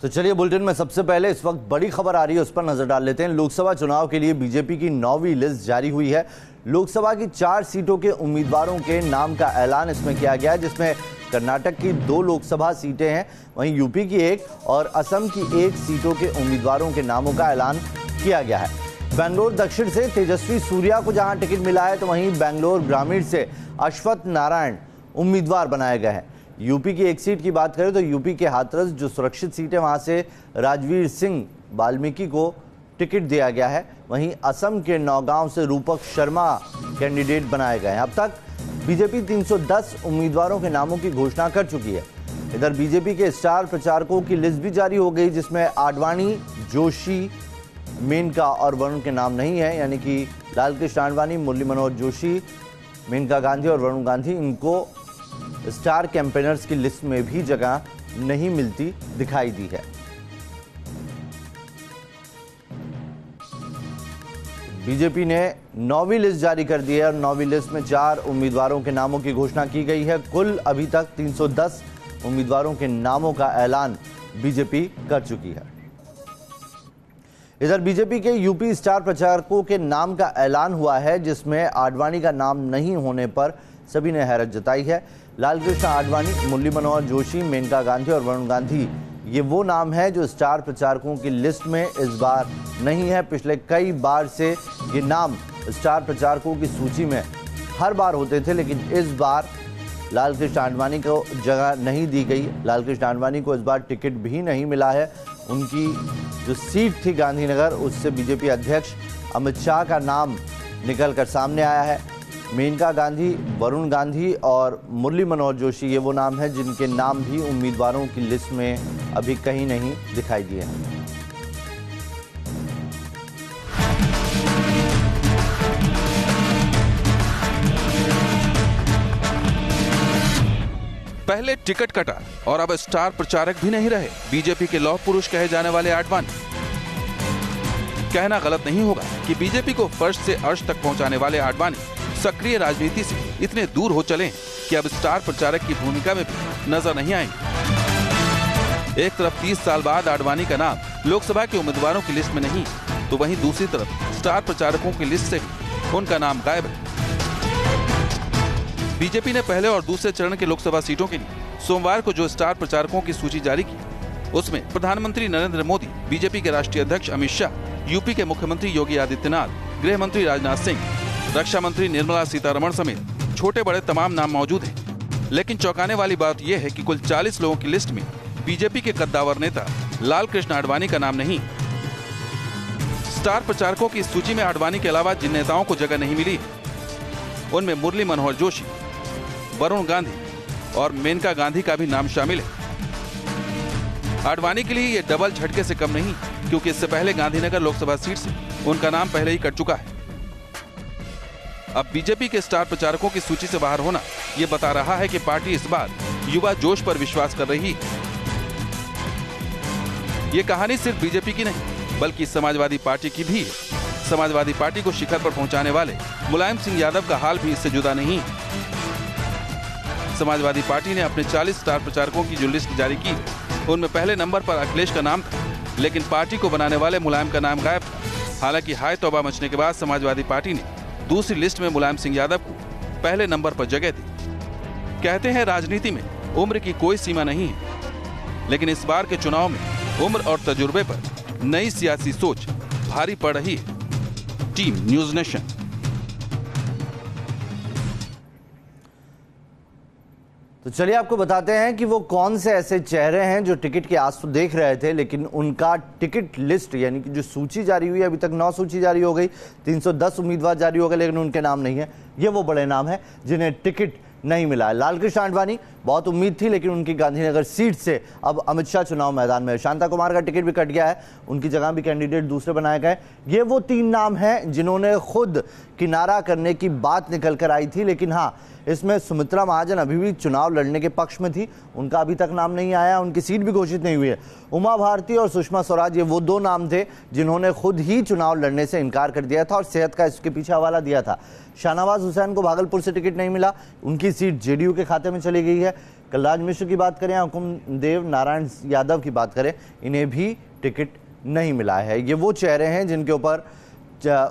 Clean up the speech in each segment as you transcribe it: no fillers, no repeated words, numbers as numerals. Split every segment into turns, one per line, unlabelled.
तो चलिए बुलेटिन में सबसे पहले इस वक्त बड़ी खबर आ रही है उस पर नजर डाल लेते हैं। लोकसभा चुनाव के लिए बीजेपी की 9वीं लिस्ट जारी हुई है। लोकसभा की 4 सीटों के उम्मीदवारों के नाम का ऐलान इसमें किया गया है, जिसमें कर्नाटक की 2 लोकसभा सीटें हैं, वहीं यूपी की 1 और असम की 1 सीटों के उम्मीदवारों के नामों का ऐलान किया गया है। बेंगलोर दक्षिण से तेजस्वी सूर्या को जहां टिकट मिला है, तो वहीं बेंगलोर ग्रामीण से अश्वत्थ नारायण उम्मीदवार बनाए गए हैं। यूपी की 1 सीट की बात करें तो यूपी के हाथरस जो सुरक्षित सीट है वहां से राजवीर सिंह वाल्मीकि को टिकट दिया गया है। वहीं असम के नौगांव से रूपक शर्मा कैंडिडेट बनाए गए हैं। अब तक बीजेपी 310 उम्मीदवारों के नामों की घोषणा कर चुकी है। इधर बीजेपी के स्टार प्रचारकों की लिस्ट भी जारी हो गई, जिसमें आडवाणी, जोशी, मेनका और वरुण के नाम नहीं है, यानी कि लालकृष्ण आडवाणी, मुरली मनोहर जोशी, मेनका गांधी और वरुण गांधी, इनको स्टार कैंपेनर्स की लिस्ट में भी जगह नहीं मिलती दिखाई दी है। बीजेपी ने 9वीं लिस्ट जारी कर दी है और 9वीं लिस्ट में 4 उम्मीदवारों के नामों की घोषणा की गई है। कुल अभी तक 310 उम्मीदवारों के नामों का ऐलान बीजेपी कर चुकी है। इधर बीजेपी के यूपी स्टार प्रचारकों के नाम का ऐलान हुआ है, जिसमें आडवाणी का नाम नहीं होने पर सभी ने हैरत जताई है। लालकृष्ण आडवाणी, मुरली मनोहर जोशी, मेनका गांधी और वरुण गांधी, ये वो नाम है जो स्टार प्रचारकों की लिस्ट में इस बार नहीं है। पिछले कई बार से ये नाम स्टार प्रचारकों की सूची में हर बार होते थे, लेकिन इस बार लालकृष्ण आडवाणी को जगह नहीं दी गई। लालकृष्ण आडवाणी को इस बार टिकट भी नहीं मिला है। उनकी जो सीट थी गांधीनगर, उससे बीजेपी अध्यक्ष अमित शाह का नाम निकलकर सामने आया है। मेनका गांधी, वरुण गांधी और मुरली मनोहर जोशी, ये वो नाम हैं जिनके नाम भी उम्मीदवारों की लिस्ट में अभी कहीं नहीं दिखाई दिए हैं।
पहले टिकट कटा और अब स्टार प्रचारक भी नहीं रहे बीजेपी के लौह पुरुष कहे जाने वाले आडवाणी। कहना गलत नहीं होगा कि बीजेपी को फर्श से अर्श तक पहुंचाने वाले आडवाणी सक्रिय राजनीति से इतने दूर हो चले कि अब स्टार प्रचारक की भूमिका में भी नजर नहीं आएंगे। एक तरफ 30 साल बाद आडवाणी का नाम लोकसभा के उम्मीदवारों की लिस्ट में नहीं, तो वहीं दूसरी तरफ स्टार प्रचारकों की लिस्ट से भी उनका नाम गायब है। बीजेपी ने पहले और दूसरे चरण के लोकसभा सीटों के लिए सोमवार को जो स्टार प्रचारकों की सूची जारी की, उसमें प्रधानमंत्री नरेंद्र मोदी, बीजेपी के राष्ट्रीय अध्यक्ष अमित शाह, यूपी के मुख्यमंत्री योगी आदित्यनाथ, गृह मंत्री राजनाथ सिंह, रक्षा मंत्री निर्मला सीतारमण समेत छोटे बड़े तमाम नाम मौजूद हैं। लेकिन चौंकाने वाली बात यह है कि कुल 40 लोगों की लिस्ट में बीजेपी के कद्दावर नेता लालकृष्ण आडवाणी का नाम नहीं। स्टार प्रचारकों की सूची में आडवाणी के अलावा जिन नेताओं को जगह नहीं मिली, उनमें मुरली मनोहर जोशी, वरुण गांधी और मेनका गांधी का भी नाम शामिल है। आडवाणी के लिए ये डबल झटके से कम नहीं, क्योंकि इससे पहले गांधीनगर लोकसभा सीट से उनका नाम पहले ही कट चुका है। अब बीजेपी के स्टार प्रचारकों की सूची से बाहर होना ये बता रहा है कि पार्टी इस बार युवा जोश पर विश्वास कर रही है। ये कहानी सिर्फ बीजेपी की नहीं, बल्कि समाजवादी पार्टी की भी है। समाजवादी पार्टी को शिखर पर पहुंचाने वाले मुलायम सिंह यादव का हाल भी इससे जुदा नहीं है। समाजवादी पार्टी ने अपने 40 स्टार प्रचारकों की जो लिस्ट जारी की, उनमें पहले नंबर पर अखिलेश का नाम था, लेकिन पार्टी को बनाने वाले मुलायम का नाम गायब था। हालांकि हाय तौबा मचने के बाद समाजवादी पार्टी ने दूसरी लिस्ट में मुलायम सिंह यादव को पहले नंबर पर जगह दी। कहते हैं राजनीति में उम्र की कोई सीमा नहीं है, लेकिन इस बार के चुनाव में उम्र और तजुर्बे पर नई सियासी सोच भारी पड़ रही है। Team news nation.
तो चलिए आपको बताते हैं कि वो कौन से ऐसे चेहरे हैं जो टिकट की आस तो देख रहे थे, लेकिन उनका टिकट लिस्ट यानी कि जो सूची जारी हुई है, अभी तक 9 सूची जारी हो गई, 310 उम्मीदवार जारी हो गए, लेकिन उनके नाम नहीं है। ये वो बड़े नाम हैं जिन्हें टिकट नहीं मिला है। लालकृष्ण आडवाणी, बहुत उम्मीद थी, लेकिन उनकी गांधीनगर सीट से अब अमित शाह चुनाव मैदान में है। शांता कुमार का टिकट भी कट गया है, उनकी जगह भी कैंडिडेट दूसरे बनाए गए। ये वो 3 नाम हैं जिन्होंने खुद किनारा करने की बात निकल कर आई थी, लेकिन हाँ, इसमें सुमित्रा महाजन अभी भी चुनाव लड़ने के पक्ष में थी, उनका अभी तक नाम नहीं आया, उनकी सीट भी घोषित नहीं हुई है। उमा भारती और सुषमा स्वराज, ये वो 2 नाम थे जिन्होंने खुद ही चुनाव लड़ने से इनकार कर दिया था और सेहत का इसके पीछे हवाला दिया था। शाहनवाज हुसैन को भागलपुर से टिकट नहीं मिला, उनकी सीट जेडीयू के खाते में चली गई है। कलराज मिश्र की बात करें, हुकुम देव नारायण यादव की बात करें, इन्हें भी टिकट नहीं मिला है। ये वो चेहरे हैं जिनके ऊपर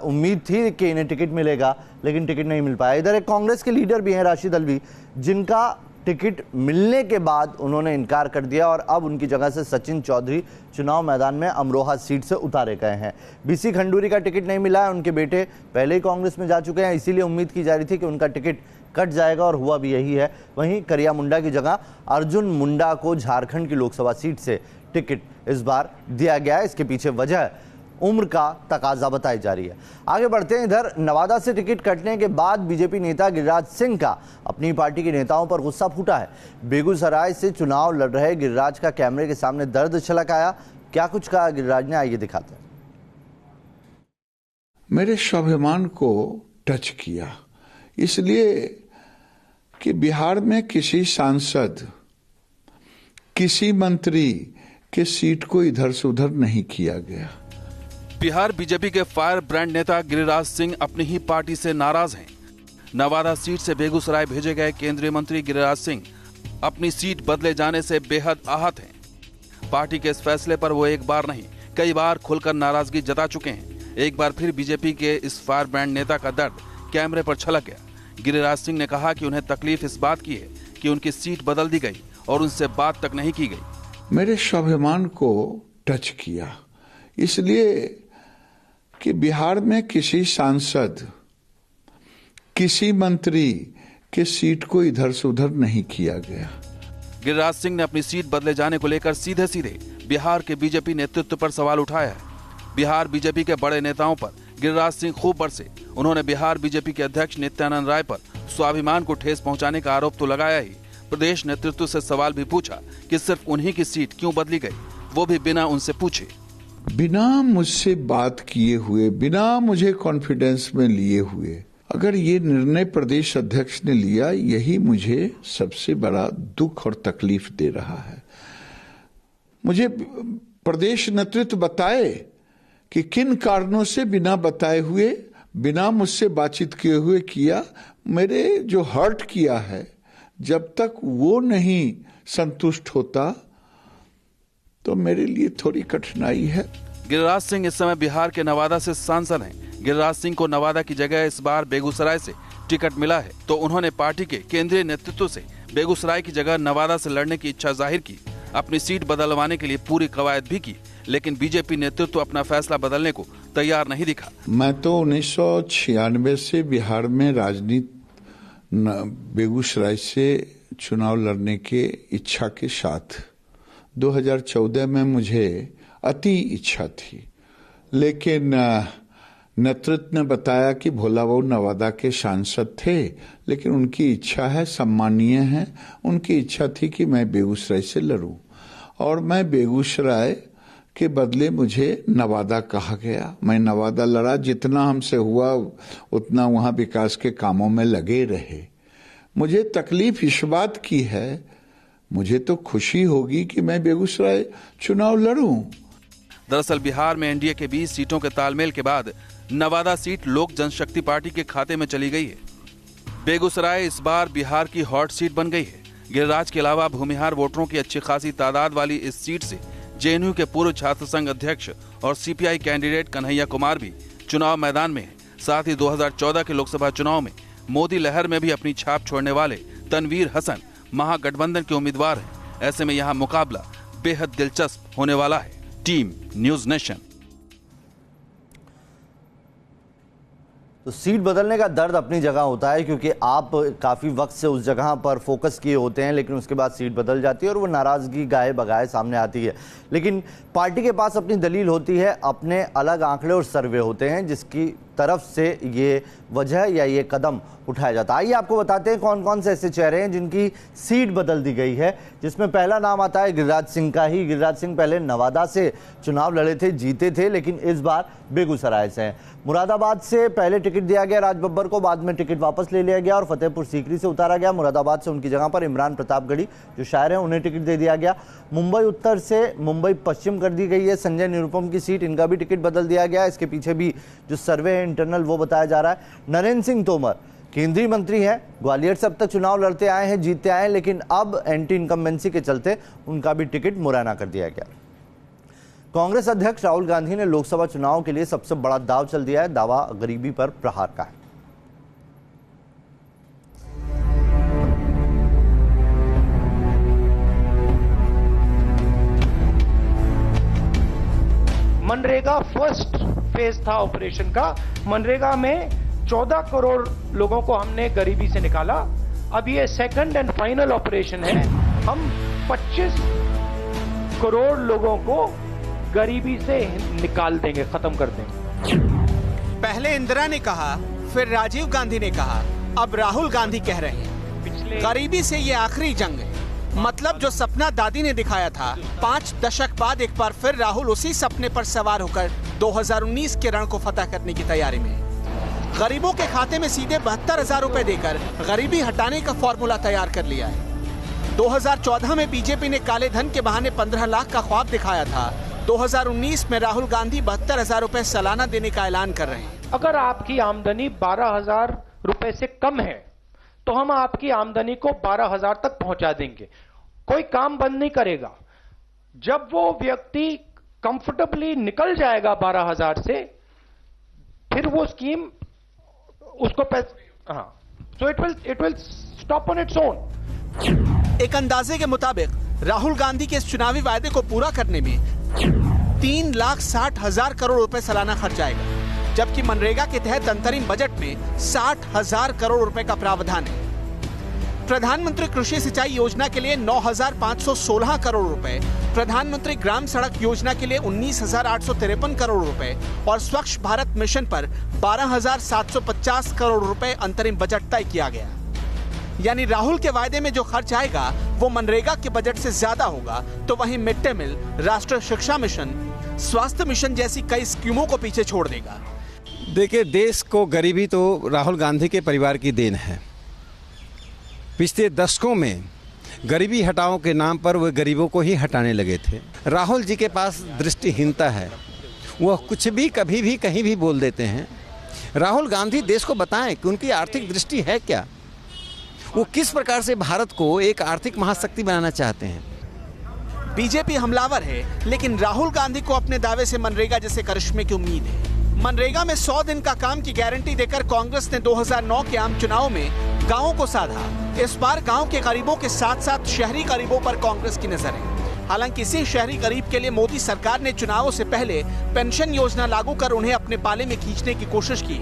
उम्मीद थी कि इन्हें टिकट मिलेगा, लेकिन टिकट नहीं मिल पाया। इधर एक कांग्रेस के लीडर भी हैं राशिद अल्वी, जिनका टिकट मिलने के बाद उन्होंने इनकार कर दिया और अब उनकी जगह से सचिन चौधरी चुनाव मैदान में अमरोहा सीट से उतारे गए हैं। बीसी खंडूरी का टिकट नहीं मिला है, उनके बेटे पहले ही कांग्रेस में जा चुके हैं, इसीलिए उम्मीद की जा रही थी कि उनका टिकट कट जाएगा और हुआ भी यही है। वहीं करिया मुंडा की जगह अर्जुन मुंडा को झारखंड की लोकसभा सीट से टिकट इस बार दिया गया है। इसके पीछे वजह उम्र का तकाजा बताई जा रही है। आगे बढ़ते हैं। इधर नवादा से टिकट कटने के बाद बीजेपी नेता गिरिराज सिंह का अपनी पार्टी के नेताओं पर गुस्सा फूटा है। बेगूसराय से चुनाव लड़ रहे गिरिराज का कैमरे के सामने दर्द छलक आया। क्या कुछ कहा गिरिराज ने, आइए दिखाते हैं।
मेरे स्वाभिमान को टच किया, इसलिए कि बिहार में किसी सांसद, किसी मंत्री के सीट को इधर से उधर नहीं किया गया।
बिहार बीजेपी के फायर ब्रांड नेता गिरिराज सिंह अपनी ही पार्टी से नाराज हैं। नवादा सीट से बेगूसराय भेजे गए केंद्रीय मंत्री गिरिराज सिंह अपनी सीट बदले जाने से बेहद आहत हैं। पार्टी के इस फैसले पर वो एक बार नहीं कई बार खुलकर नाराजगी जता चुके हैं। एक बार फिर बीजेपी के इस फायर ब्रांड नेता का दर्द कैमरे पर छलक गया। गिरिराज सिंह ने कहा कि उन्हें तकलीफ इस बात की है कि उनकी सीट बदल दी गई और उनसे बात तक नहीं की गई।
मेरे स्वाभिमान को टच किया, इसलिए कि बिहार में किसी सांसद, किसी मंत्री के सीट को इधर से उधर नहीं किया गया।
गिरिराज सिंह ने अपनी सीट बदले जाने को लेकर सीधे सीधे बिहार के बीजेपी नेतृत्व पर सवाल उठाया है। बिहार बीजेपी के बड़े नेताओं पर गिरिराज सिंह खूब बरसे। उन्होंने बिहार बीजेपी के अध्यक्ष नित्यानंद राय पर स्वाभिमान को ठेस पहुंचाने का आरोप तो लगाया ही, प्रदेश नेतृत्व से सवाल भी पूछा कि सिर्फ उन्हीं की सीट क्यों बदली गई, वो भी बिना उनसे पूछे,
बिना मुझसे बात किए हुए, बिना मुझे कॉन्फिडेंस में लिए हुए अगर ये निर्णय प्रदेश अध्यक्ष ने लिया, यही मुझे सबसे बड़ा दुख और तकलीफ दे रहा है। मुझे प्रदेश नेतृत्व बताए कि किन कारणों से बिना बताए हुए, बिना मुझसे बातचीत किए हुए किया। मेरे जो हर्ट किया है, जब तक वो नहीं संतुष्ट होता तो मेरे लिए थोड़ी कठिनाई है।
गिरिराज सिंह इस समय बिहार के नवादा से सांसद हैं। गिरिराज सिंह को नवादा की जगह इस बार बेगूसराय से टिकट मिला है, तो उन्होंने पार्टी के केंद्रीय नेतृत्व से बेगूसराय की जगह नवादा से लड़ने की इच्छा जाहिर की। अपनी सीट बदलवाने के लिए पूरी कवायद भी की, लेकिन बीजेपी नेतृत्व अपना फैसला बदलने को तैयार नहीं दिखा।
मैं तो 1996 से बिहार में राजनीति बेगूसराय से चुनाव लड़ने के इच्छा के साथ 2014 में मुझे अति इच्छा थी, लेकिन नेतृत्व ने बताया कि भोला बाबू नवादा के सांसद थे, लेकिन उनकी इच्छा है, सम्मानीय है, उनकी इच्छा थी कि मैं बेगूसराय से लड़ूं और मैं बेगूसराय के बदले मुझे नवादा कहा गया। मैं नवादा लड़ा, जितना हमसे हुआ उतना वहां विकास के कामों में लगे रहे। मुझे तकलीफ इस बात की है, मुझे तो खुशी होगी कि मैं बेगूसराय चुनाव लड़ूं।
दरअसल बिहार में एनडीए के 20 सीटों के तालमेल के बाद नवादा सीट लोक जनशक्ति पार्टी के खाते में चली गई है। बेगूसराय इस बार बिहार की हॉट सीट बन गई है। गिरिराज के अलावा भूमिहार वोटरों की अच्छी खासी तादाद वाली इस सीट से जेएनयू के पूर्व छात्र संघ अध्यक्ष और सीपीआई कैंडिडेट कन्हैया कुमार भी चुनाव मैदान में है। साथ ही 2014 के लोकसभा चुनाव में मोदी लहर में भी अपनी छाप छोड़ने वाले तनवीर हसन महागठबंधन के उम्मीदवार हैं। ऐसे में यहाँ मुकाबला बेहद दिलचस्प होने वाला है। Team news nation.
तो सीट बदलने का दर्द अपनी जगह होता है, क्योंकि आप काफ़ी वक्त से उस जगह पर फोकस किए होते हैं, लेकिन उसके बाद सीट बदल जाती है और वो नाराज़गी गाए बगाए सामने आती है। लेकिन पार्टी के पास अपनी दलील होती है, अपने अलग आंकड़े और सर्वे होते हैं जिसकी तरफ से ये वजह या ये कदम उठाया जाता है। आइए आपको बताते हैं कौन कौन से ऐसे चेहरे हैं जिनकी सीट बदल दी गई है, जिसमें पहला नाम आता है गिरिराज सिंह का ही। गिरिराज सिंह पहले नवादा से चुनाव लड़े थे, जीते थे, लेकिन इस बार बेगूसराय से हैं। मुरादाबाद से पहले टिकट दिया गया राज बब्बर को, बाद में टिकट वापस ले लिया गया और फतेहपुर सीकरी से उतारा गया। मुरादाबाद से उनकी जगह पर इमरान प्रतापगढ़ी जो शायर हैं उन्हें टिकट दे दिया गया। मुंबई उत्तर से मुंबई पश्चिम कर दी गई है संजय निरुपम की सीट, इनका भी टिकट बदल दिया गया। इसके पीछे भी जो सर्वे है इंटरनल वो बताया जा रहा है। नरेंद्र सिंह तोमर केंद्रीय मंत्री हैं, ग्वालियर से अब तक चुनाव लड़ते आए हैं, जीतते आए हैं, लेकिन अब एंटी इनकम्बेंसी के चलते उनका भी टिकट मुरैना कर दिया गया। कांग्रेस अध्यक्ष राहुल गांधी ने लोकसभा चुनाव के लिए सबसे बड़ा दांव चल दिया है। दावा गरीबी पर प्रहार का है।
मनरेगा फर्स्ट फेज था ऑपरेशन का। मनरेगा में 14 करोड़ लोगों को हमने गरीबी से निकाला। अब ये सेकंड एंड फाइनल ऑपरेशन है। हम 25 करोड़ लोगों को गरीबी से निकाल देंगे, खत्म कर देंगे।
पहले इंदिरा ने कहा, फिर राजीव गांधी ने कहा, अब राहुल गांधी कह रहे हैं गरीबी से ये आखिरी जंग है। मतलब जो सपना दादी ने दिखाया था, 5 दशक बाद एक बार फिर राहुल उसी सपने पर सवार होकर 2019 के रण को फतह करने की तैयारी में है। गरीबों के खाते में सीधे 72,000 रुपए देकर गरीबी हटाने का फॉर्मूला तैयार कर लिया है। 2014 में बीजेपी ने काले धन के बहाने 15 लाख का ख्वाब दिखाया था। 2019 में राहुल गांधी 72,000 रुपए सालाना देने का ऐलान कर रहे हैं।
अगर आपकी आमदनी 12,000 रुपए से कम है तो हम आपकी आमदनी को 12,000 तक पहुंचा देंगे। कोई काम बंद नहीं करेगा। जब वो व्यक्ति कंफर्टेबली निकल जाएगा 12,000 से, फिर वो स्कीम उसको so it will stop on its own.
एक अंदाजे के मुताबिक राहुल गांधी के इस चुनावी वायदे को पूरा करने में 3,60,000 करोड़ रुपए सालाना खर्च आएगा, जबकि मनरेगा के तहत अंतरिम बजट में 60,000 करोड़ रुपए का प्रावधान है। प्रधानमंत्री कृषि सिंचाई योजना के लिए 9,516 करोड़ रुपए, प्रधानमंत्री ग्राम सड़क योजना के लिए 19,853 करोड़ रुपए और स्वच्छ भारत मिशन पर 12,750 करोड़ रुपए अंतरिम बजट तय किया गया। यानी राहुल के वायदे में जो खर्च आएगा वो मनरेगा के बजट से ज्यादा होगा, तो वहीं मिड डे मील, राष्ट्रीय शिक्षा मिशन, स्वास्थ्य मिशन जैसी कई स्कीमों को पीछे छोड़ देगा।
देखिए, देश को गरीबी तो राहुल गांधी के परिवार की देन है। पिछले दशकों में गरीबी हटाओ के नाम पर वो गरीबों को ही हटाने लगे थे। राहुल जी के पास दृष्टिहीनता है, वह कुछ भी कभी भी कहीं भी बोल देते हैं। राहुल गांधी देश को बताएं कि उनकी आर्थिक दृष्टि है क्या, वो किस प्रकार से भारत को एक आर्थिक महाशक्ति बनाना चाहते हैं।
बीजेपी हमलावर है, लेकिन राहुल गांधी को अपने दावे से मनरेगा जैसे करिश्मे की उम्मीद है। मनरेगा में 100 दिन का काम की गारंटी देकर कांग्रेस ने 2009 के आम चुनाव में गांवों को साधा। इस बार गांव के गरीबों के साथ साथ शहरी गरीबों पर कांग्रेस की नजर है। हालांकि इसी शहरी गरीब के लिए मोदी सरकार ने चुनावों से पहले पेंशन योजना लागू कर उन्हें अपने पाले में खींचने की कोशिश की।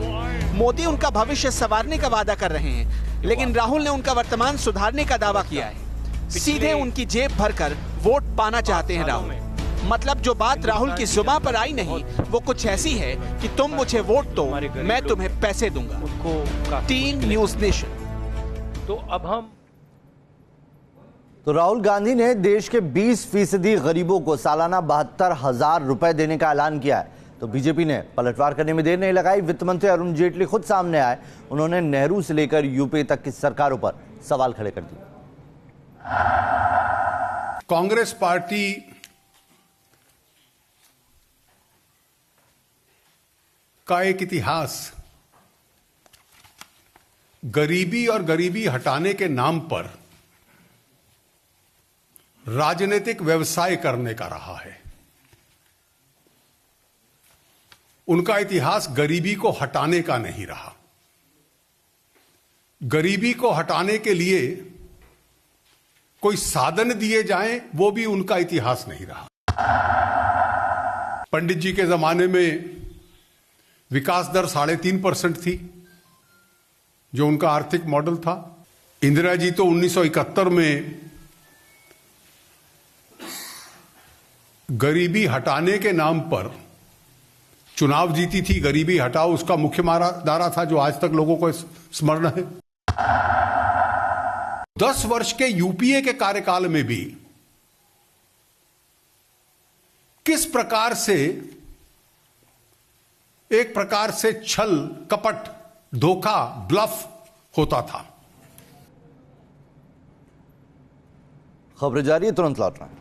मोदी उनका भविष्य संवारने का वादा कर रहे हैं, लेकिन राहुल ने उनका वर्तमान सुधारने का दावा किया है। सीधे उनकी जेब भरकर वोट पाना चाहते हैं राहुल। मतलब जो बात राहुल की जुबान पर आई नहीं, वो कुछ ऐसी है कि तुम मुझे वोट दो, मैं तुम्हें पैसे दूंगा। Team news nation.
तो राहुल गांधी ने देश के 20% गरीबों को सालाना 72,000 रुपए देने का ऐलान किया है। तो बीजेपी ने पलटवार करने में देर नहीं लगाई। वित्त मंत्री अरुण जेटली खुद सामने आए। उन्होंने नेहरू से लेकर यूपीए तक की सरकारों पर सवाल खड़े कर दिए।
कांग्रेस पार्टी का एक इतिहास गरीबी और गरीबी हटाने के नाम पर राजनीतिक व्यवसाय करने का रहा है। उनका इतिहास गरीबी को हटाने का नहीं रहा। गरीबी को हटाने के लिए कोई साधन दिए जाएं, वो भी उनका इतिहास नहीं रहा। पंडित जी के जमाने में विकास दर 3.5% थी, जो उनका आर्थिक मॉडल था। इंदिरा जी तो 1971 में गरीबी हटाने के नाम पर चुनाव जीती थी। गरीबी हटाओ उसका मुख्य नारा था, जो आज तक लोगों को स्मरण है। 10 वर्ष के यूपीए के कार्यकाल में भी किस प्रकार से एक प्रकार से छल, कपट, धोखा, ब्लफ होता था।
खबरें जारी है, तुरंत लौट रहे हैं।